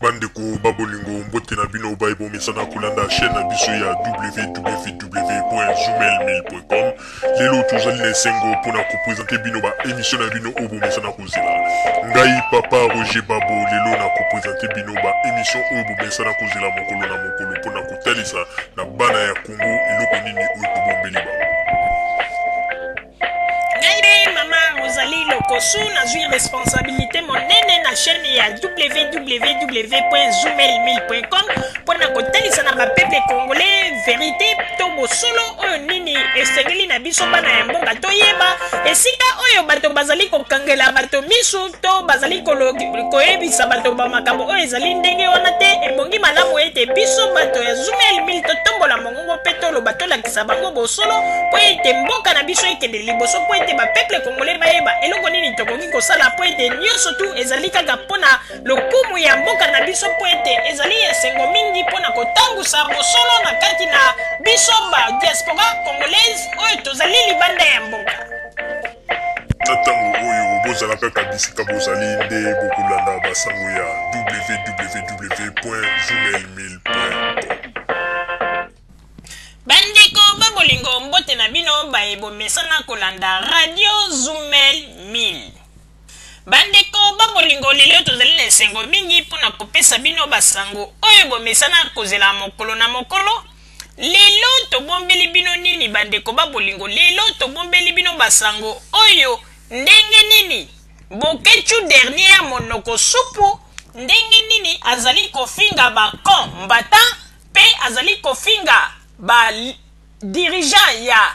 Bandeko babolingo mbote na bino baibo mesana kolanda chaîne na biso ya www.zoomel1000.com. Lelo tozali na esengo pona kopresente bino ba émission na bino obo mesana kozela. Ngai papa Roger Babo lelo na kopresente bino ba émission obo mesana kozela mokolo na mokolo pona kotalisa na bana ya Congo eloko nini oyo tobombeli ba. Mama Rosalie Lokosu na zui responsabilité monene na chaîne ya www.zoomel1000.com pour na kotalisa na ba peuple congolais vérité to bosolo oyo nini esengeli na biso bana ya mboka toyeba esika oyo bato bazali kokangela bato misu to bazali koyebisa bato ba makambo oyo ezali ndenge wana te ebongi malamu ete biso bato ya Zoomel 1000 totombola mongongo pe toloba tolakisa bango bosolo po ete mboka na biso ekende liboso po ete ba peuple congolais bayeba eloko nini tokoki kosala po ete nyonso tu ezali kaka mpona lokumu ya mboka na biso po ete ezali esengo mingi mpona kotangusa bosolo na kati na biso ba diaspora congolaise oyo tozali libanda ya mboka. Na ntango oyo bozala kaka bisika bozali nde bokolanda basango ya www.zoomel1000.com. Bandeko babolingo mbote na bino baebo mesana kolanda radio Zoomel 1000. Bandeko babolingo lelo tozali na esengo mingi mpona kopesa bino basango oyo bomesana kozela mokolo na mokolo. Lelo tobombeli bino nini bandeko babolingo, lelo tobombeli bino basango oyo ndenge nini Bokechu dernier monoko supu ndenge nini azali kofinga ba mbata pe azali kofinga ba dirigeant ya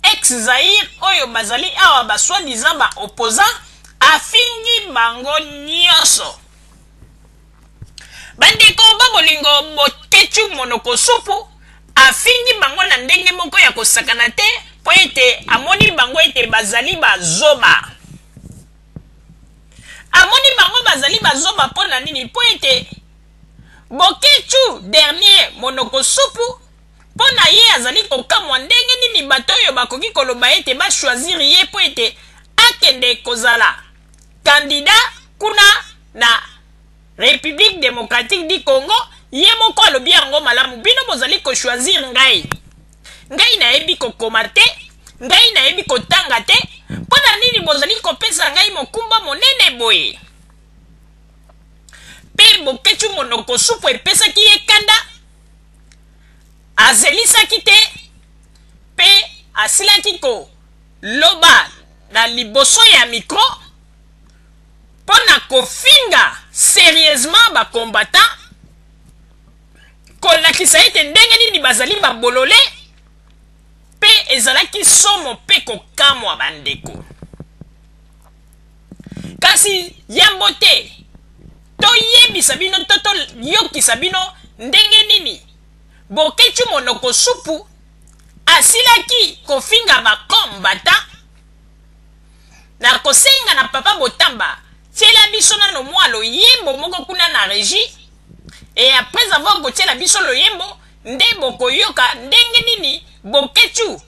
ex-Zaïre oyo bazali awa ba soi-disant ba opposant afingi bango nyonso. Bandeko babolingo Bokechu monoko supu afingi bango na ndenge moko ya kosakana te po ete amoni bango ete bazali bazoba. Amoni bango bazali bazoba po na nini po ete Bokechu dernier monoko supu po na ye azali kokamwa ndenge nini bato oyo bakoki koloba ete ba choisir ye po ete akende kozala candidat kuna na République démocratique du Congo. Ye moko alobi yango malamu bino bozali ko choisir ngai. Ngai nayebi kokoma te, ngai nayebi kotanga te, pona nini bozali kopesa ngai mokumba monene boye. Pe Bokechu monoko supu epesaki ye kanda, azelisaki te, pe asilaki ko loba na liboso ya micro pona kofinga sérieusement ba combattant kolakisa ete ndenge nini bazali babolole pe ezalaki somo pe kokamwa bandeko. Kasi yambo te toyebisa bino toto yokisa bino ndenge nini Bokechu monoko supu asilaki kofinga bakombata na kosenga na papa Botamba tiela biso nano mwalo yembo moko kuna na régie. Et après avoir goûté la biso loyembo, nde bokoyoka ndenge nini Bokechu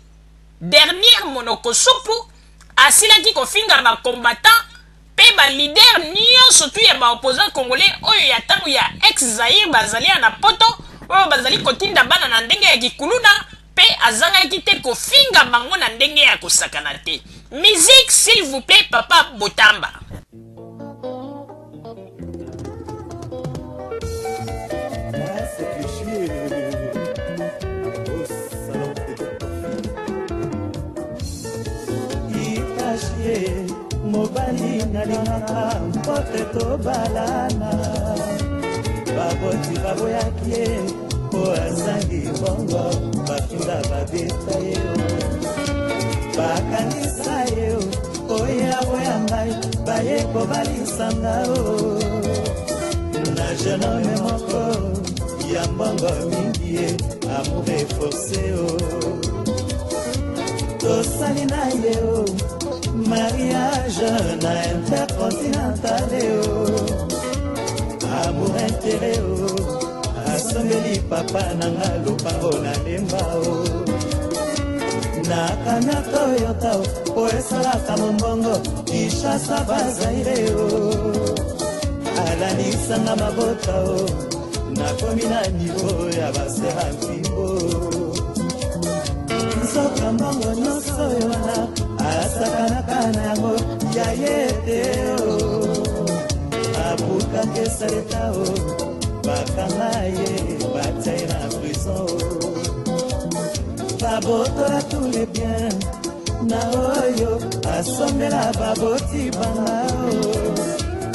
dernier monoko supu asilaki kofinga ba combattant pe ba leader nyonso tu ya ba opposant congolais oyo ya tango ya ex-Zaïre bazali na poto oyo bazali kotinda bana na ndenge ya kikuluna pe azangaki te kofinga bango na ndenge ya kosakana te. Musique s'il vous plaît papa Botamba. Mobali nalingaka mpote tobalana baboti baboyaki ye po azangi bongo bafula babeta ye bakanisa ye oya boyambai baye kobalisanga na jeune homme moko ya mbongo mingi ye amour eforce tosali na ye mariage na intercontinental amour intérêt asongeli papa nanga lopango na ndemba na kana Toyota po esalaka mombongo Kinshasa Bazaire olanisanga mabota o nakomi na nivo ya basera mpimbo nzoka mbongo nyonso oyo wana asakanaka na yango ya ye te o abukaka esaleta o bakanga ye batia ye na prison o babotola tous les biens na oyo asombela baboti banga o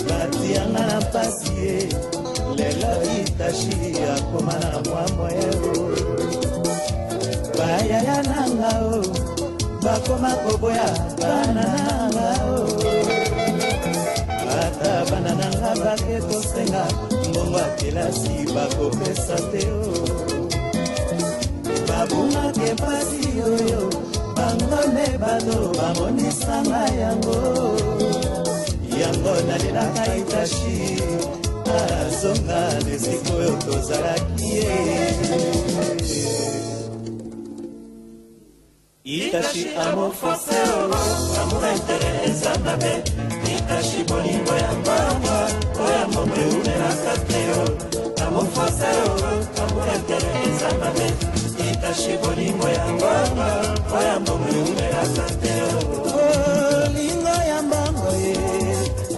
batianga na mpasi ye lelo itashi akoma na mwamwa ye o bayaya nanga o bakoma koboya bana nanga o ata bana nanga bake kosenga mbongo ya kelasi bakopesa te o babungaka mpasi oyo bango ne bato bamonisanga yango yango nalelaka itashi azonga lesika oyo tozalaki ye itashi amoforse amour intere eza mabe itashi bolingo ya mbanga oya mombe umelaka te o amoforse amour intere eza mabe itashi bolingo ya mbanga oya mombe umelaka te o bolingo ya mbanga ye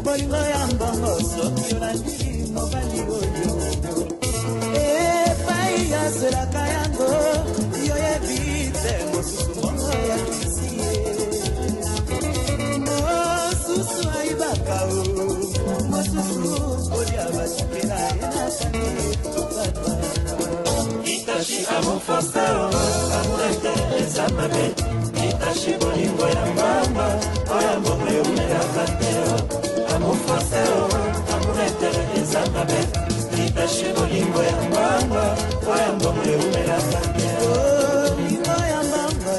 bolingo ya mbanga soki olandi mobali oyo epai yazelaka yango yoyebi te mosusu mongo ya kisi mosusu ayibaka o mosusu kolia basikela enasani tokatwa itashi amoforse amurete eza mabe itashi bolingo ya mbamba oya mbongo eumelaka te amoforse amurete eza mabe itashi bolingo ya mbamba oya mbongo eumelaka te bolingo ya mbamba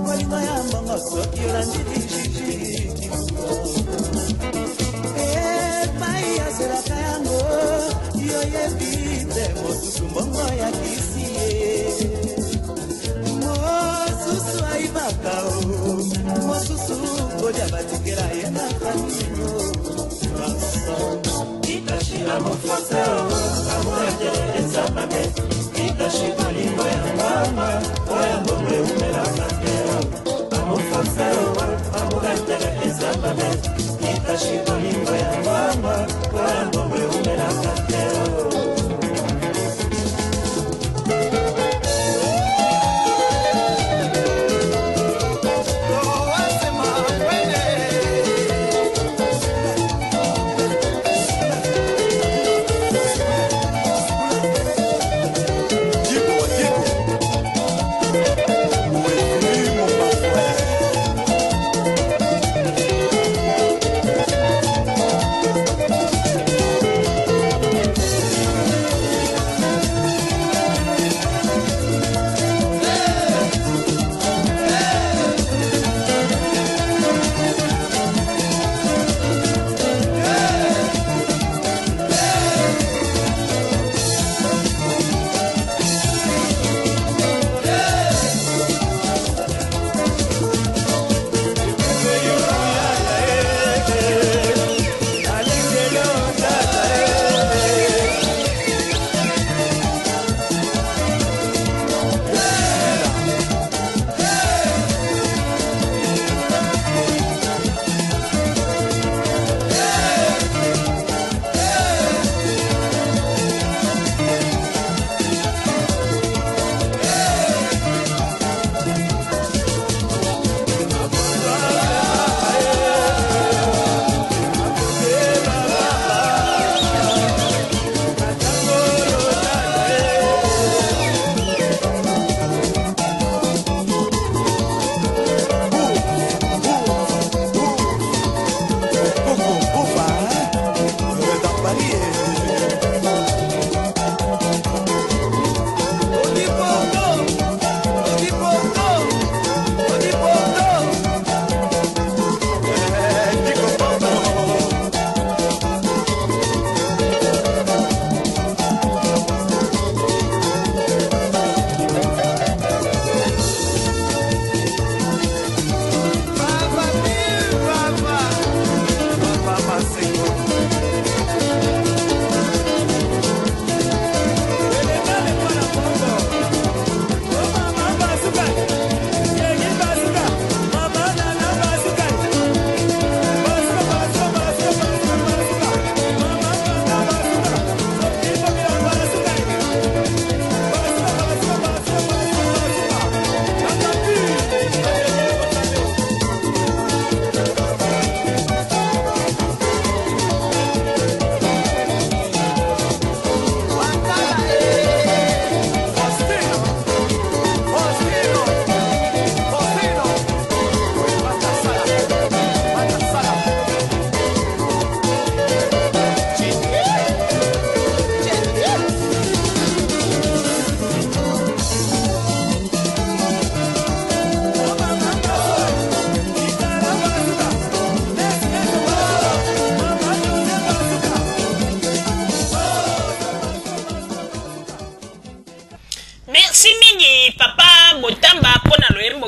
bolingo ya mbamba soki olandili epai azelaka yango yoyebi te mosusu mbongo ya kisi mosusu ayibaka o mosusu kolia batikela ye na kanino itashi amoforse amurete eza mabe itashi bolingo ya mbamba oya mbongo eumelaka te amoforse amurete eza mabe itashi bolingo ya mbamba oya mbongo eumelaka te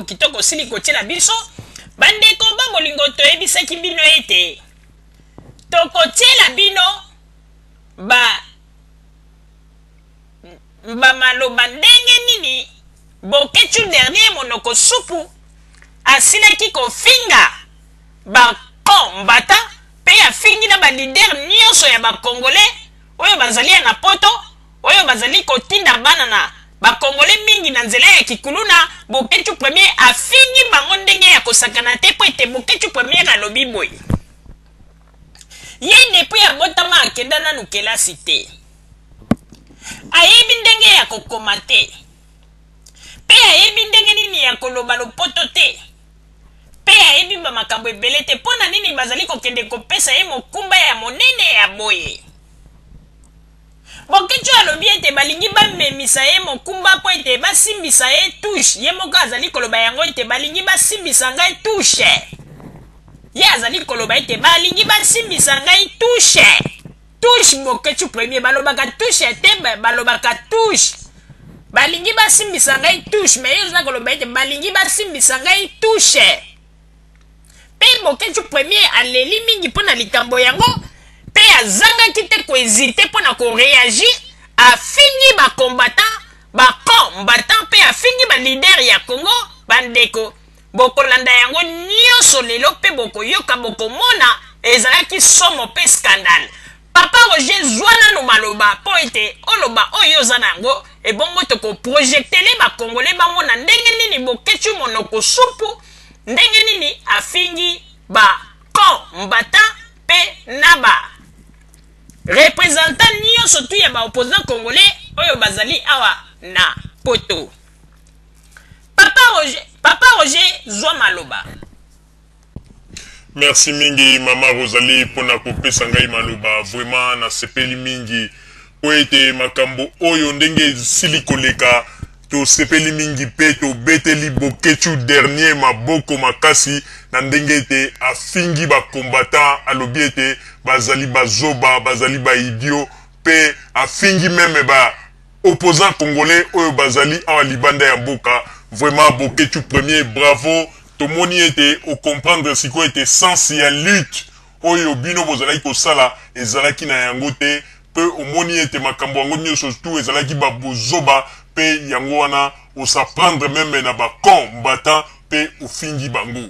kitoko sili kotiela biso bandeko ba molingo toyebisaki bino ete tokotiela bino bamaloba ndenge nini Bokechu dernier monoko supu asilaki kofinga bakombata pe afingi na balider nyonso ya bakongole oyo bazali na poto oyo bazali kotinda bana na bakongole mingi na nzela ya kikuluna. Bokechu premier afingi bango ndenge ya kosakana te po ete Bokechu premier alobi boye ye depuis abotama akenda nanu kelasi te, ayebi ndenge ya kokoma te pe ayebi ndenge nini ya koloba lopoto te pe ayebi bamakambo ebele te mpo na nini bazali kokende kopesa ye mokumba ya monene ya boye. Bokechu alobi ete balingi bamemisa ye mokumba po ete basimbisa ye touche, ye moko azali koloba yango ete balingi basimbisa ngai touche, ye azali koloba ete balingi basimbisa ngai touche. Touche Bokechu premier balobaka touche te balobaka touche, balingi basimbisa ngai touche, mais yo za koloba ete balingi basimbisa ngai touche. Pe Bokechu premier aleli mingi pona likambo yango pe azangaki te kohésite pona koreagir, afingi bakombatant bakombatant pe afingi balider ya Congo. Bandeko bokolanda yango nyonso lelo pe bokoyoka bokomona ezalaki somo pe scandale. Papa Roger zwana no maloba po ete oloba oyo za nango ebongo tokoprojektele bakongole bango na ndenge nini Bokechu monoko supu ndenge nini afingi bakombatant pe naba représentant nyonso tu ya opposant congolais oyo bazali awa na poto. Papa Roger zwa maloba. Merci mingi Mama Rosalie pona kopesa ngai maloba, vraiment na sepeli mingi po ete makambo oyo ndenge sili koleka to sepeli mingi pe to beteli Bokechu dernier maboko makasi na ndenge ete afingi bakombata alobi ete bazali bazoba bazali ba idio pe afingi meme ba opposant congolais oyo bazali awa libanda ya mboka. Vraiment Bokechu premier bravo, tomoni ete o comprendre siko ete sens ya lutte oyo bino bozalaki kosala ezalaki na yango te pe omoni ete makambo yango nyonso tu ezalaki babozoba pe yango wana osaprendre meme na bakombatant pe ofingi bango.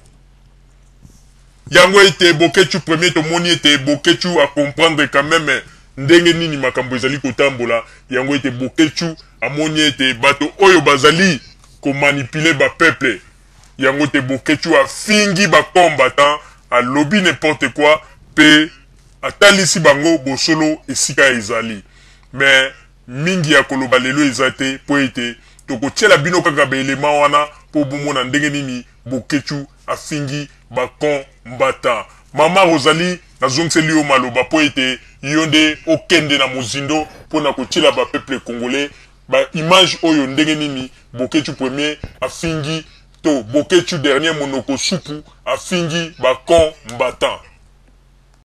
Yango ete Bokechu premier tomoni ete Bokechu a comprendre quand même ndenge nini makambo ezali kotambola. Yango ete Bokechu amoni ete bato oyo bazali ko manipuler ba peuple. Yango te Bokechu a fingi ba combattant a lobby n'importe quoi pe atalisi bango bosolo esika ezali. Mais mingi ya koloba lelo ezate po ete toko tiela bino kaka ba elema wana po bomona ndenge nini Bokechu a fingi ba combattant. Mama Rosalie nazongiseli yo maloba po ete yonde okende na mozindo pona kotiela ba peuple congolais ba image oyo ndenge nini Bokechu premier afingi to Bokechu dernier monoko supu afingi bakombatant.